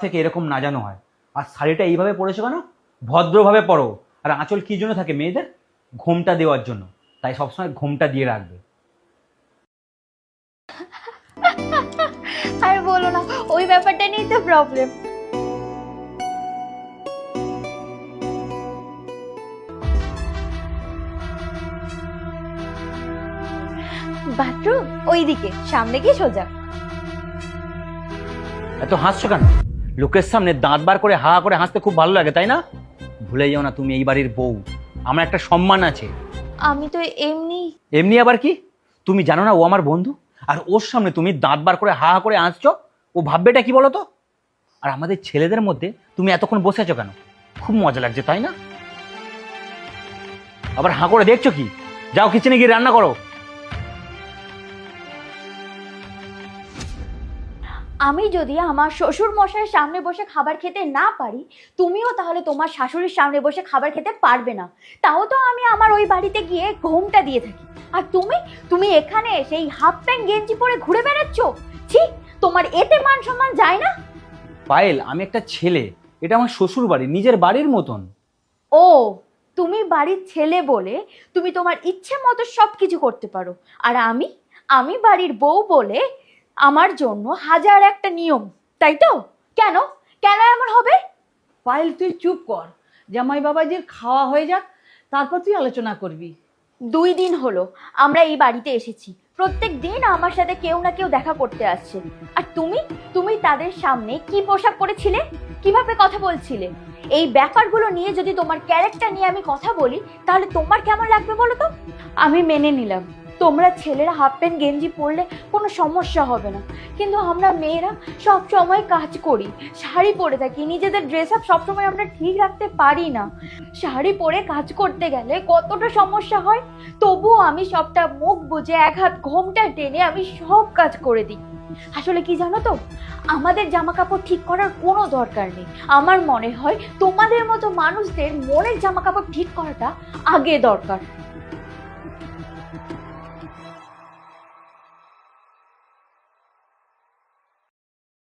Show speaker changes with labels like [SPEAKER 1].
[SPEAKER 1] থেকে এরকম না জানো হয়। আর শাড়িটা এইভাবে পরেছো কেন? ভদ্রভাবে পরো। আর আঁচল কি জন্য থাকে মেয়েদের? ঘোমটা দেওয়ার জন্য। তাই সবসময় ঘোমটা দিয়ে রাখবে।
[SPEAKER 2] আর বলো না, ওই ব্যাপারটা নিয়ে তো প্রবলেম। বাথরুম ওইদিকে, সামনে গিয়ে সোজা।
[SPEAKER 1] এত হাসছো কেন? লোকের সামনে দাঁত বার করে হা করে হাসতে খুব ভালো লাগে, তাই না? ভুলে যাও না তুমি এই বাড়ির বউ। আমার একটা সম্মান আছে।
[SPEAKER 2] আমি তো এমনি।
[SPEAKER 1] এমনি আবার কি? তুমি জানো না ও আমার বন্ধু? আর ওর সামনে তুমি দাঁত বার করে হা হা করে হাসছো? ও ভাববেটা কি বলো তো? আর আমাদের ছেলেদের মধ্যে তুমি এতক্ষণ বসে আছো কেন? খুব মজা লাগছে, তাই না? আবার হাঁ করে দেখছো কি? যাও কিচেনে গিয়ে রান্না করো।
[SPEAKER 2] আমি যদি আমার শ্বশুর মশাইয়ের সামনে বসে খাবার খেতে না পারি, তুমিও তাহলে তোমার শাশুড়ির সামনে বসে খাবার খেতে পারবে না। তাও তো আমি আমার ওই বাড়িতে গিয়ে ঘোমটা দিয়ে থাকি। আর তুমি এখানে সেই হাফ প্যান্ট গেঞ্জি পরে ঘুরে বেড়াচ্ছ। ছি, তোমার এতে মান সম্মান যায় না?
[SPEAKER 1] পায়েল, আমি একটা ছেলে। এটা আমার শ্বশুর বাড়ি, নিজের বাড়ির মতন।
[SPEAKER 2] ও, তুমি বাড়ির ছেলে বলে তুমি তোমার ইচ্ছে মতো সব কিছু করতে পারো। আর আমি বাড়ির বউ বলে আমার জন্য হাজার একটা নিয়ম, তাই তো? কেন কেন এমন হবে?
[SPEAKER 3] পায়েল, তুই চুপ কর। জামাই বাবাজির খাওয়া হয়ে যাক, তারপর তুই আলোচনা করবি।
[SPEAKER 2] 2 দিন হলো আমরা এই বাড়িতে এসেছি। প্রত্যেক দিন আমার সাথে কেউ না কেউ দেখা করতে আসছে। আর তুমি তাদের সামনে কি পোশাক পরেছিলে, কিভাবে কথা বলছিলে, এই ব্যাপারগুলো নিয়ে যদি তোমার ক্যারেক্টার নিয়ে আমি কথা বলি, তাহলে তোমার কেমন লাগবে বলো তো? আমি মেনে নিলাম তোমরা ছেলেরা হাফ প্যান্ট গেঞ্জি পরলে কোনো সমস্যা হবে না, কিন্তু আমরা মেয়েরা সব সময় কাজ করি, শাড়ি পরে থাকি, নিজেদের ড্রেস আপ সবসময় আমরা ঠিক রাখতে পারি না। শাড়ি পরে কাজ করতে গেলে কতটা সমস্যা হয়। তবুও আমি সবটা মুখ বুজে এক হাত ঘোমটা টেনে আমি সব কাজ করে দিই। আসলে কি জানো তো, আমাদের জামা কাপড় ঠিক করার কোনো দরকার নেই। আমার মনে হয় তোমাদের মতো মানুষদের মনের জামা কাপড় ঠিক করাটা আগে দরকার।